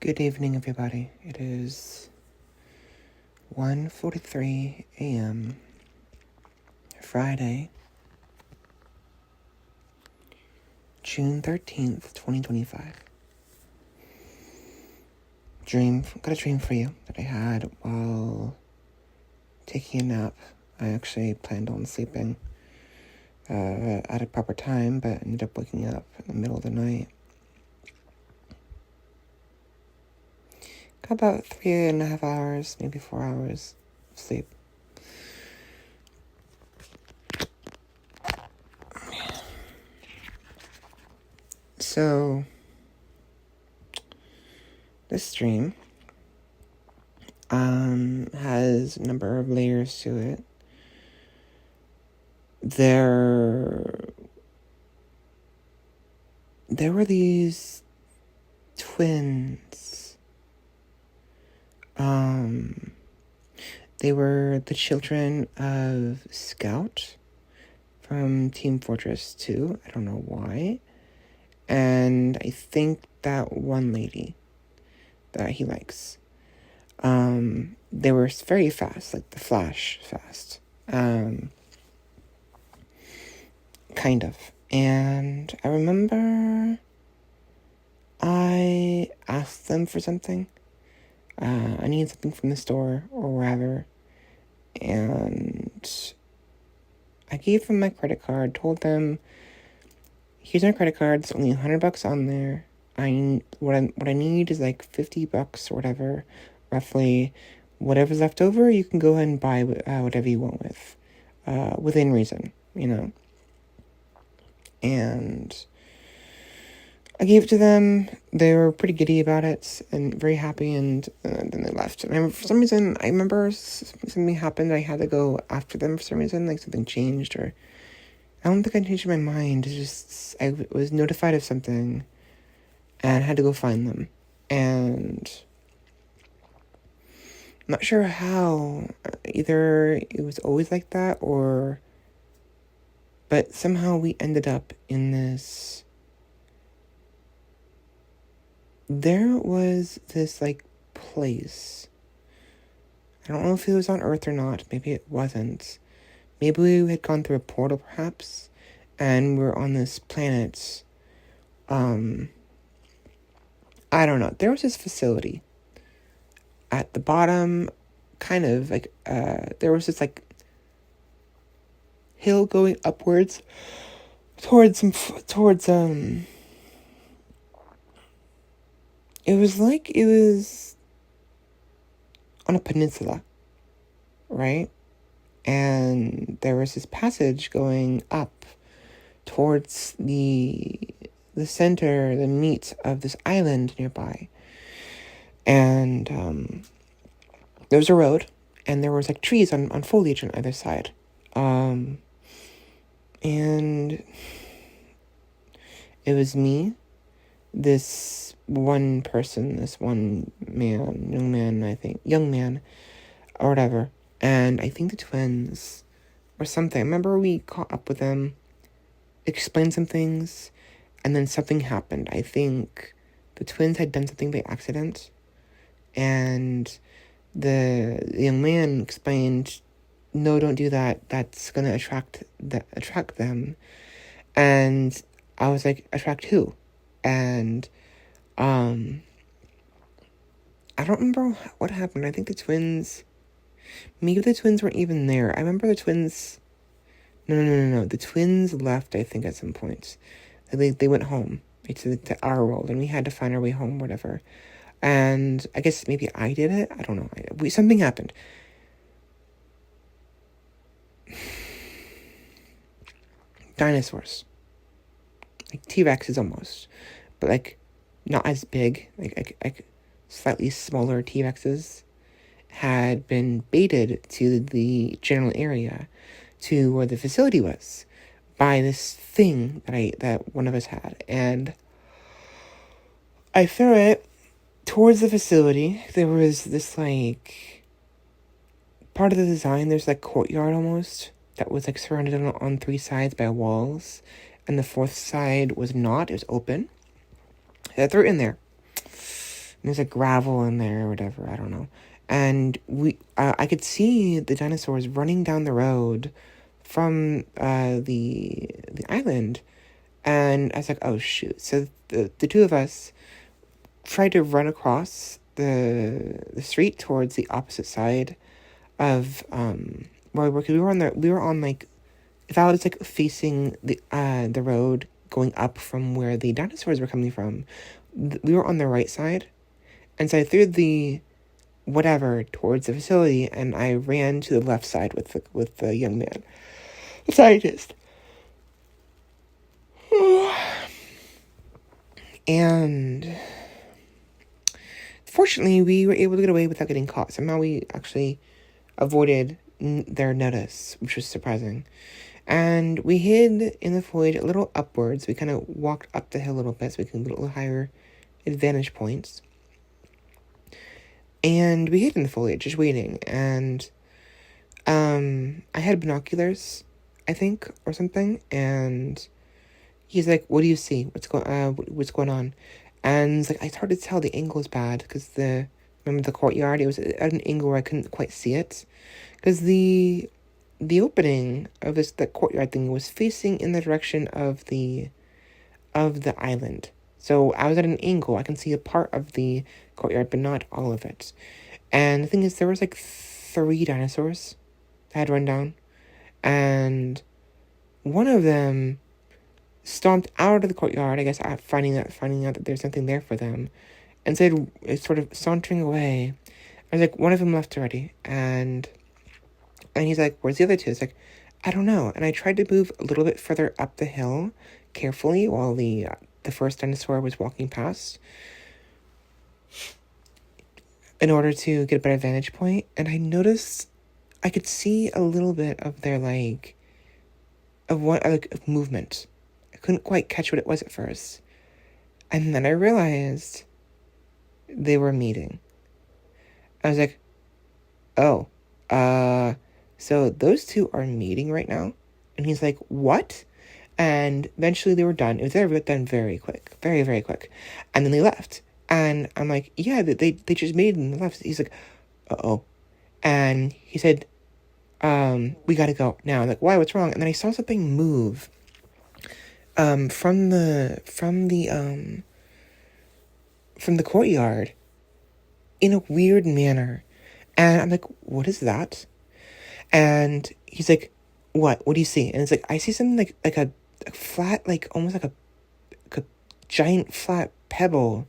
Good evening, everybody. It is 1:43 a.m. Friday, June 13th, 2025. Got a dream for you that I had while taking a nap. I actually planned on sleeping at a proper time, but ended up waking up in the middle of the night. Got about 3.5 hours, maybe 4 hours of sleep. So, this dream has a number of layers to it. There were these twins. They were the children of Scout from Team Fortress 2. I don't know why. And I think that one lady that he likes. They were very fast, like the Flash fast. Kind of. And I remember I asked them for something. I needed something from the store or wherever. And I gave them my credit card, told them, here's my credit card, there's only $100 on there. What I need is like $50 or whatever, roughly. Whatever's left over, you can go ahead and buy whatever you want with, within reason, And I gave it to them. They were pretty giddy about it and very happy, and then they left. And for some reason, I remember something happened. I had to go after them for some reason, like something changed, or I don't think I changed my mind. It's just I was notified of something and had to go find them. And I'm not sure how. Either it was always like that, but somehow we ended up in this. There was this, place. I don't know if it was on Earth or not. Maybe it wasn't. Maybe we had gone through a portal, perhaps, and we're on this planet. I don't know. There was this facility. At the bottom, kind of, there was this, hill going upwards towards it was on a peninsula, right? And there was this passage going up towards the center, the meat of this island nearby. And there was a road, and there was trees on foliage on either side. And it was me, this one person, this one man, young man, or whatever. And I think the twins, or something. I remember we caught up with them, explained some things, and then something happened. I think the twins had done something by accident, and the young man explained, no, don't do that. That's gonna attract them. And I was like, attract who? And I don't remember what happened. I think maybe the twins weren't even there. I remember the twins. No. The twins left, I think, at some point. They went home to our world, and we had to find our way home, whatever. And I guess maybe I did it. I don't know. Something happened. Dinosaurs. T-Rexes almost. But, not as big. Slightly smaller T-Rexes had been baited to the general area, to where the facility was, by this thing that one of us had. And I threw it towards the facility. There was this, part of the design, there's, courtyard almost, that was, surrounded on 3 sides by walls, and the 4th side was not. It was open. I threw it in there. there's like gravel in there or whatever. I don't know. And I could see the dinosaurs running down the road from the island, and I was like, oh shoot! So the two of us tried to run across the street towards the opposite side of where we were. Cause we were on like, if I was like facing the road going up from where the dinosaurs were coming from, we were on the right side, and so I threw the whatever towards the facility, and I ran to the left side with the young man, the scientist. And fortunately, we were able to get away without getting caught. Somehow we actually avoided their notice, which was surprising. And we hid in the foliage a little upwards. We kind of walked up the hill a little bit so we can get a little higher advantage points. And we hid in the foliage, just waiting. And I had binoculars, I think, or something. And he's like, "What do you see? What's going on?" And it's like, I started to tell the angle is bad because remember the courtyard? It was at an angle where I couldn't quite see it, because the opening of the courtyard thing was facing in the direction of the island. So I was at an angle. I can see a part of the courtyard, but not all of it. And the thing is, there was like 3 dinosaurs that had run down, and one of them stomped out of the courtyard, I guess, finding out that there's something there for them, and said, sort of sauntering away. I was like, one of them left already, and he's like, where's the other 2? It's like, I don't know. And I tried to move a little bit further up the hill carefully while the first dinosaur was walking past in order to get a better vantage point. And I noticed I could see a little bit of their of movement. I couldn't quite catch what it was at first. And then I realized they were meeting. I was like, oh, so those 2 are meeting right now? And he's like, what? And eventually they were done. It was done very quick. Very, very quick. And then they left. And I'm like, yeah, they just made it and they left. He's like, uh-oh. And he said, we gotta go now. I'm like, why? What's wrong? And then I saw something move from the courtyard in a weird manner. And I'm like, what is that? And he's like, what? What do you see? And it's like, I see something like a flat, like almost like a giant flat pebble,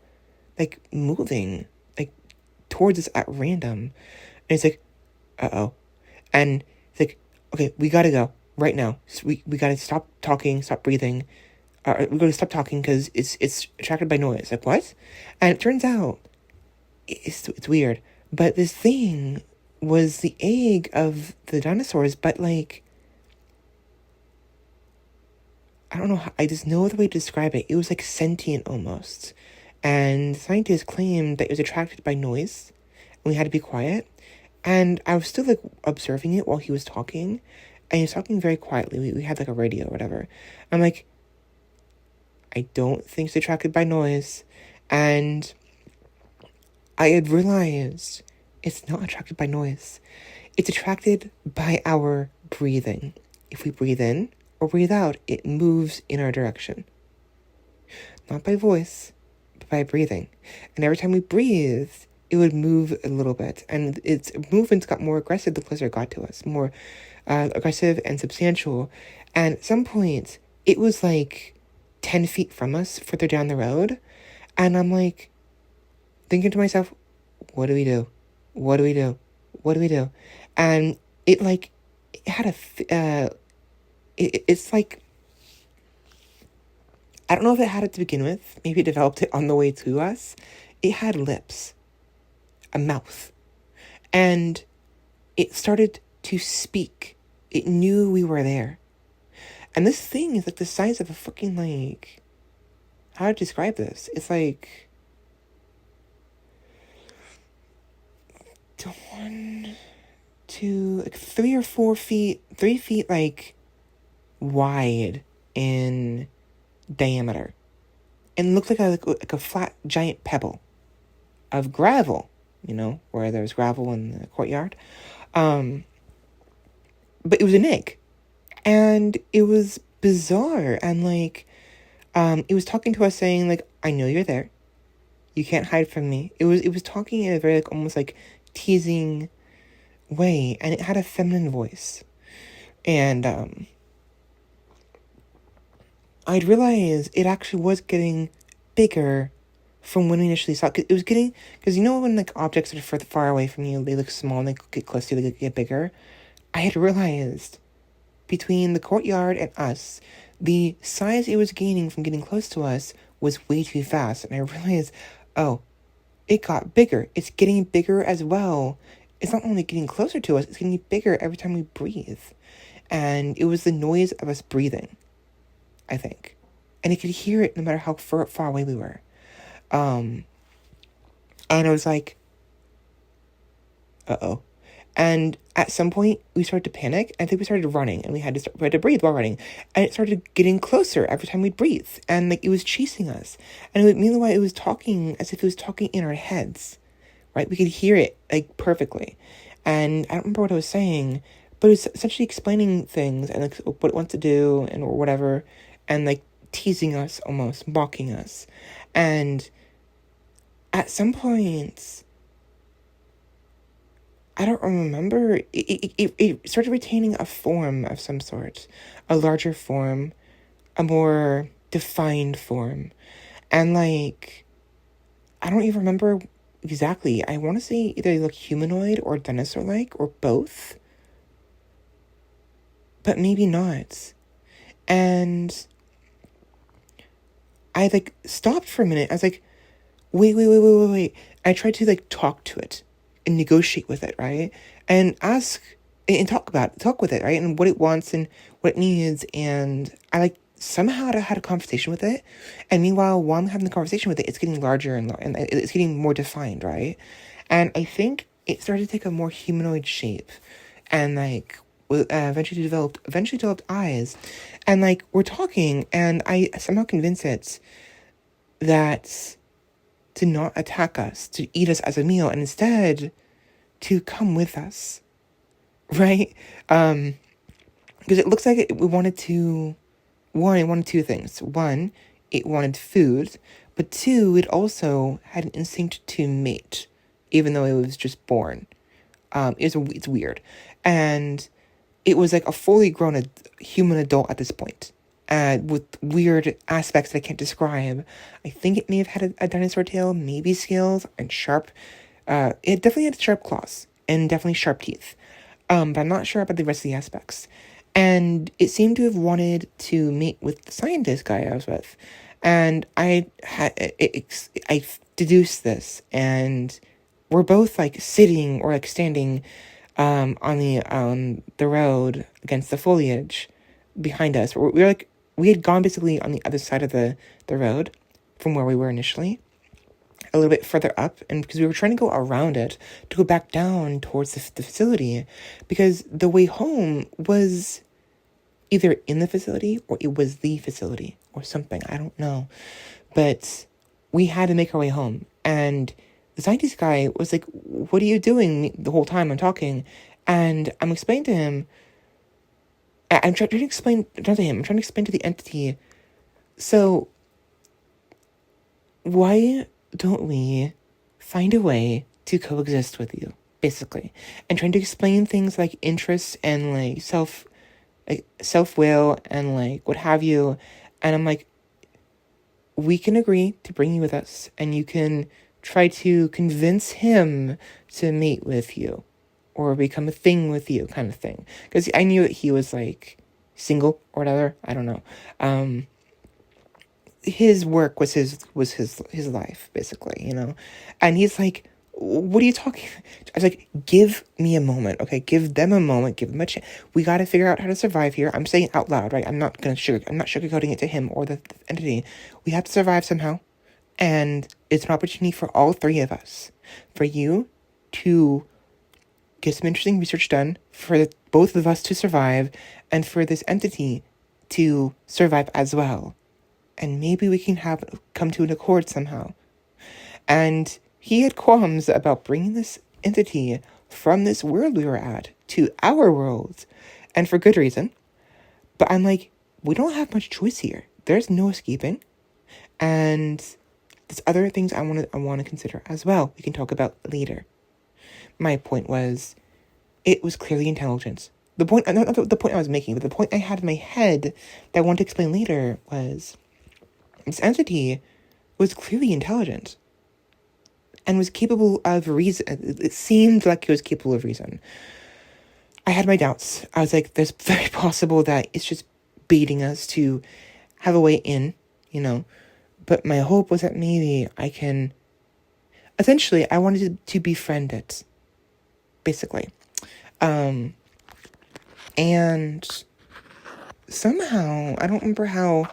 like moving, like towards us at random. And it's like, uh-oh. And it's like, okay, we gotta go right now. So we gotta stop talking, stop breathing. We gotta stop talking because it's attracted by noise. Like, what? And it turns out, it's weird, but this thing was the egg of the dinosaurs, but like, I don't know, I just know the way to describe it. It was like sentient almost. And scientists claimed that it was attracted by noise, and we had to be quiet. And I was still like observing it while he was talking, and he was talking very quietly. We had like a radio or whatever. I'm like, I don't think it's attracted by noise. And I had realized it's not attracted by noise. It's attracted by our breathing. If we breathe in or breathe out, it moves in our direction. Not by voice, but by breathing. And every time we breathe, it would move a little bit. And its movements got more aggressive the closer it got to us. More aggressive and substantial. And at some point, it was like 10 feet from us, further down the road. And I'm like, thinking to myself, what do we do? What do we do? What do we do? And it like, it had it's like, I don't know if it had it to begin with. Maybe it developed it on the way to us. It had lips, a mouth, and it started to speak. It knew we were there. And this thing is like the size of a fucking, like, how to describe this? It's like, 1, 2, like 3 or 4 feet, 3 feet, like, wide in diameter, and looked like a flat giant pebble. of gravel, where there's gravel in the courtyard. But it was an egg. And it was bizarre. And, like, it was talking to us saying, like, I know you're there. You can't hide from me. It was talking in a very, like, almost, like, teasing way. And it had a feminine voice. And, I'd realized it actually was getting bigger from when we initially saw it. It was getting, because when, like, objects are far away from you, they look small, and they get close to you, they get bigger. I had realized between the courtyard and us, the size it was gaining from getting close to us was way too fast. And I realized, oh, it got bigger. It's getting bigger as well. It's not only getting closer to us, it's getting bigger every time we breathe. And it was the noise of us breathing, I think. And it could hear it no matter how far away we were. And I was like, uh-oh. And at some point, we started to panic. I think we started running, and we had to breathe while running. And it started getting closer every time we'd breathe. And, like, it was chasing us. And meanwhile, it was talking as if it was talking in our heads, right? We could hear it, like, perfectly. And I don't remember what it was saying, but it was essentially explaining things and, like, what it wants to do and or whatever. And, like, teasing us almost, mocking us. And at some point, I don't remember, it started retaining a form of some sort, a larger form, a more defined form. And, like, I don't even remember exactly. I want to say either they look humanoid or dinosaur-like or both, but maybe not. And I, like, stopped for a minute. I was like, wait. I tried to, like, talk to it and negotiate with it, right? And ask and talk with it, right? And what it wants and what it needs. And I, like, somehow had a conversation with it. And meanwhile, while I'm having the conversation with it, it's getting larger and it's getting more defined, right? And I think it started to take a more humanoid shape. And, like, eventually developed eyes. And, like, we're talking, and I somehow convince it that to not attack us, to eat us as a meal, and instead to come with us, right? Because it looks like it wanted two things. One, it wanted food, but two, it also had an instinct to mate, even though it was just born. It's weird. And it was like a fully grown human adult at this point. With weird aspects that I can't describe. I think it may have had a dinosaur tail, maybe scales, and sharp. It definitely had sharp claws, and definitely sharp teeth. But I'm not sure about the rest of the aspects. And it seemed to have wanted to mate with the scientist guy I was with. And I deduced this, and we're both, like, sitting or, like, standing on the road against the foliage behind us. We were like, we had gone basically on the other side of the road from where we were initially, a little bit further up, and because we were trying to go around it to go back down towards the facility, because the way home was either in the facility or it was the facility or something. I don't know. But we had to make our way home. And the scientist guy was like, what are you doing the whole time I'm talking? And I'm explaining to him, I'm trying to explain, not to him, I'm trying to explain to the entity, so why don't we find a way to coexist with you, basically? And trying to explain things like interests and, like, self-will and, like, what have you. And I'm like, we can agree to bring you with us, and you can try to convince him to mate with you or become a thing with you, kind of thing. Because I knew that he was, like, single or whatever. I don't know. His work was his life, basically, And he's like, what are you talking? I was like, give me a moment, okay? Give them a moment. Give them a chance. We got to figure out how to survive here. I'm saying it out loud, right? I'm not sugarcoating it to him or the entity. We have to survive somehow. And it's an opportunity for all three of us. For you to get some interesting research done, for both of us to survive, and for this entity to survive as well. And maybe we can come to an accord somehow. And he had qualms about bringing this entity from this world we were at to our world, and for good reason. But I'm like, we don't have much choice here. There's no escaping, and there's other things I want to consider as well. We can talk about later. My point was, it was clearly intelligence. The point, not the point I was making, but the point I had in my head that I want to explain later was, this entity was clearly intelligent and was capable of reason. It seemed like it was capable of reason. I had my doubts. I was like, there's very possible that it's just baiting us to have a way in, But my hope was that maybe I can... Essentially, I wanted to befriend it, basically. And somehow, I don't remember how,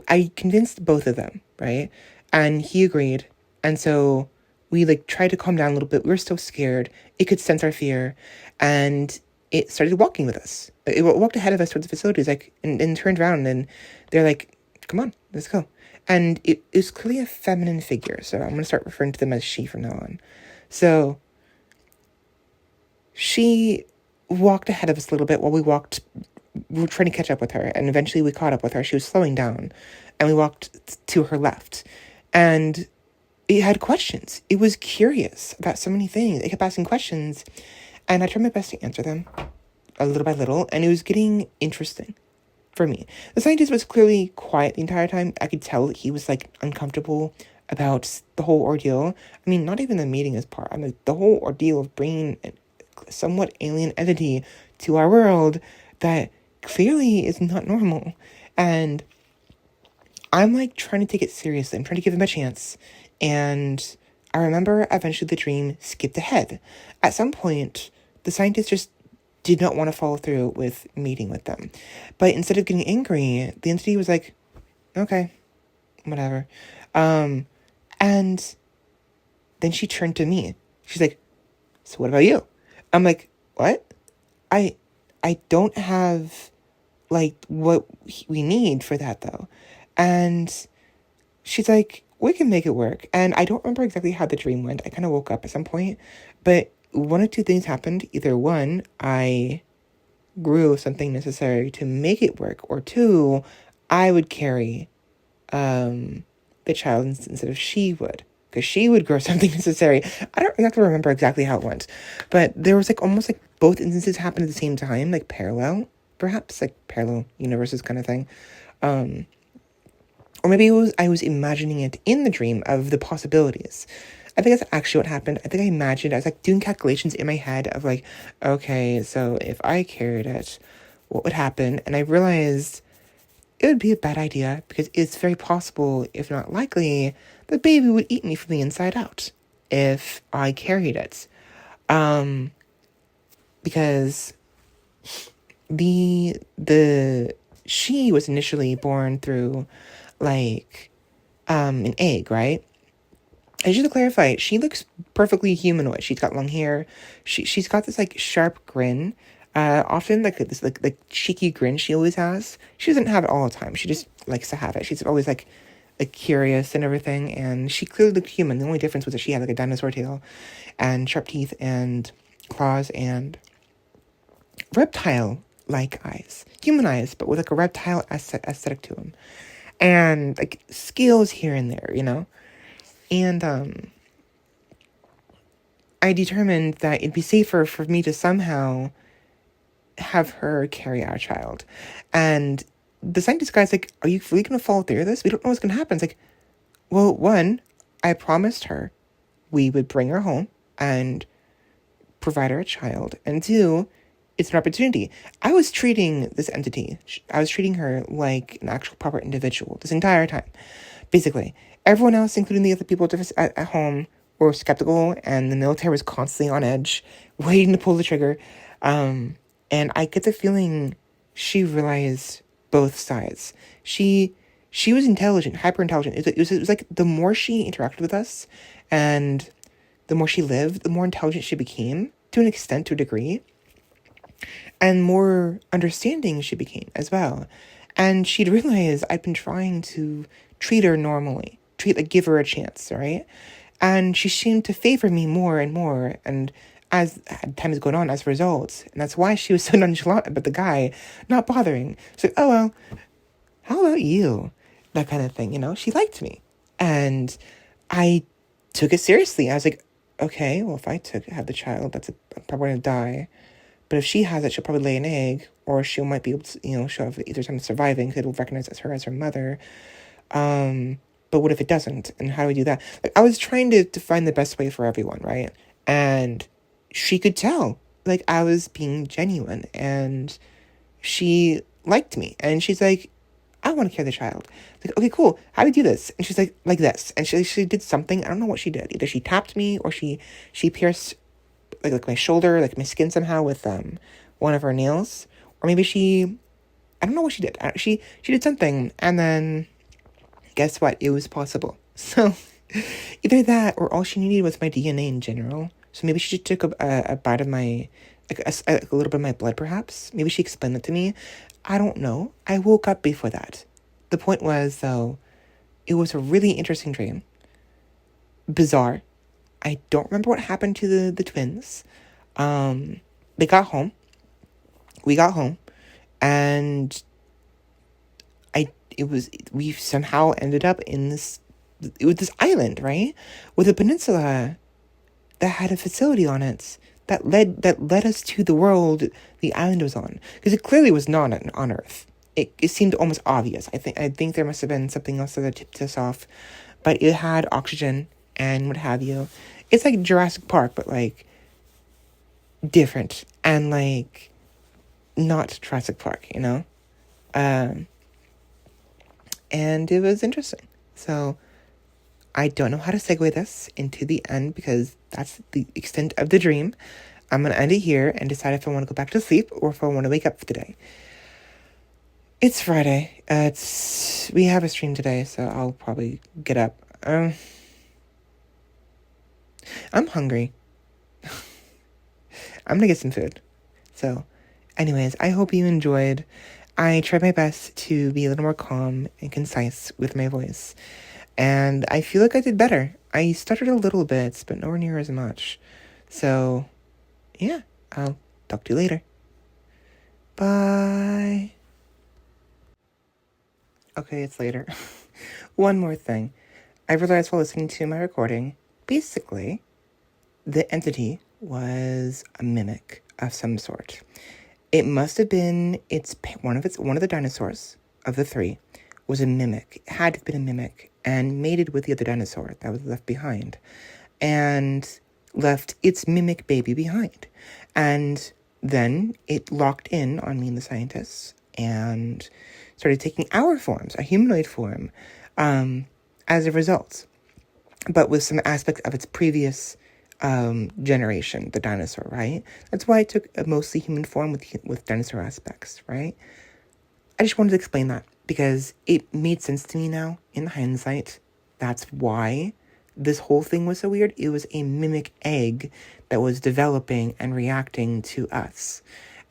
I convinced both of them, right? And he agreed. And so we tried to calm down a little bit. We were still scared. It could sense our fear. And it started walking with us. It walked ahead of us towards the facilities, and turned around, and they're like, come on, let's go. And it was clearly a feminine figure. So I'm going to start referring to them as she from now on. So she walked ahead of us a little bit while we were trying to catch up with her, and eventually we caught up with her. She was slowing down, and we walked to her left, and it had questions. It was curious about so many things. It kept asking questions, and I tried my best to answer them, little by little, and it was getting interesting for me. The scientist was clearly quiet the entire time. I could tell that he was uncomfortable about the whole ordeal. I mean, not even the meeting as part. I mean, the whole ordeal of bringing a somewhat alien entity to our world that clearly is not normal. And I'm trying to take it seriously. I'm trying to give him a chance. And I remember eventually the dream skipped ahead. At some point, the scientist just did not want to follow through with meeting with them. But instead of getting angry, the entity was like, okay, whatever. And then she turned to me. She's like, so what about you? I'm like, what? I don't have what we need for that though. And she's like, we can make it work. And I don't remember exactly how the dream went. I kind of woke up at some point, but one of two things happened. Either one, I grew something necessary to make it work, or two, I would carry the child instead of she would, because she would grow something necessary. I don't exactly remember exactly how it went, but there was almost both instances happened at the same time, parallel, perhaps, parallel universes kind of thing. Or maybe I was imagining it in the dream of the possibilities. I think that's actually what happened. I think I imagined, I was doing calculations in my head of okay, so if I carried it, what would happen? And I realized it would be a bad idea, because it's very possible, if not likely, the baby would eat me from the inside out if I carried it. Because she was initially born through an egg, right? And just to clarify, she looks perfectly humanoid. She's got long hair. She's got this sharp grin. Often this cheeky grin she always has. She doesn't have it all the time. She just likes to have it. She's always curious and everything. And she clearly looked human. The only difference was that she had a dinosaur tail, and sharp teeth and claws and reptile-like eyes, human eyes, but with a reptile aesthetic to them, and scales here and there, And I determined that it'd be safer for me to somehow have her carry our child. And the scientist guy's like, are you really going to follow through with this? We don't know what's going to happen. It's well, one, I promised her we would bring her home and provide her a child. And two, it's an opportunity. I was treating this entity, I was treating her like an actual proper individual this entire time. Basically, everyone else, including the other people at home, were skeptical, and the military was constantly on edge, waiting to pull the trigger. And I get the feeling she realized both sides. She was intelligent, hyper intelligent. It was the more she interacted with us, and the more she lived, the more intelligent she became, to an extent, to a degree, and more understanding she became as well. And she'd realized I'd been trying to treat her normally, give her a chance, right? And she seemed to favor me more and more. And as time is going on, as a result, and that's why she was so nonchalant about the guy not bothering. So, oh, well, how about you? That kind of thing, She liked me. And I took it seriously. I was like, okay, well, if I have the child, I'm probably going to die. But if she has it, she'll probably lay an egg, or she might be able to, she'll have either time surviving, because it'll recognize her as her mother. But what if it doesn't? And how do we do that? Like, I was trying to find the best way for everyone, right? And she could tell, like, I was being genuine, and she liked me. And she's like, I want to carry the child. Like, okay, cool. How do we do this? And she's like this. And she did something. I don't know what she did. Either she tapped me, or she pierced like my shoulder, like my skin somehow with one of her nails. Or maybe I don't know what she did. She did something, and then guess what? It was possible. So either that, or all she needed was my DNA in general. So maybe she just took a bite of my, like a little bit of my blood, perhaps. Maybe she explained that to me. I don't know. I woke up before that. The point was, though, it was a really interesting dream. Bizarre. I don't remember what happened to the twins. They got home. We got home. And we somehow ended up in this island, right? With a peninsula that had a facility on it that led us to the world the island was on. Because it clearly was not on Earth. It seemed almost obvious. I think there must have been something else that tipped us off. But it had oxygen and what have you. It's like Jurassic Park, but like different. And like not Jurassic Park, and it was interesting. So I don't know how to segue this into the end, because that's the extent of the dream. I'm going to end it here and decide if I want to go back to sleep or if I want to wake up for today. It's Friday. We have a stream today, so I'll probably get up. I'm hungry. I'm going to get some food. So anyways, I hope you enjoyed. I tried my best to be a little more calm and concise with my voice. And I feel like I did better. I stuttered a little bit, but nowhere near as much. So, yeah, I'll talk to you later. Bye. Okay, it's later. One more thing. I realized while listening to my recording, basically, the entity was a mimic of some sort. It must have been one of the dinosaurs of the three was a mimic. It had to have been a mimic and mated with the other dinosaur that was left behind and left its mimic baby behind. And then it locked in on me and the scientists and started taking our forms, a humanoid form, as a result. But with some aspects of its previous generation, the dinosaur, right? That's why it took a mostly human form with dinosaur aspects, right? I just wanted to explain that because it made sense to me now in hindsight. That's why this whole thing was so weird. It was a mimic egg that was developing and reacting to us.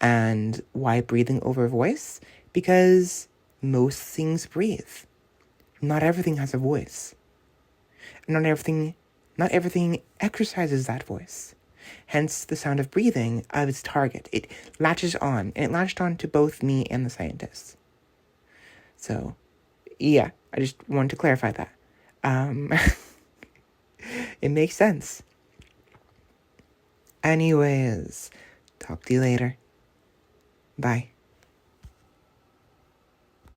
And why breathing over voice? Because most things breathe. Not everything has a voice. Not everything exercises that voice. Hence the sound of breathing of its target. It latches on, and it latched on to both me and the scientists. So, yeah, I just wanted to clarify that. It makes sense. Anyways, talk to you later. Bye.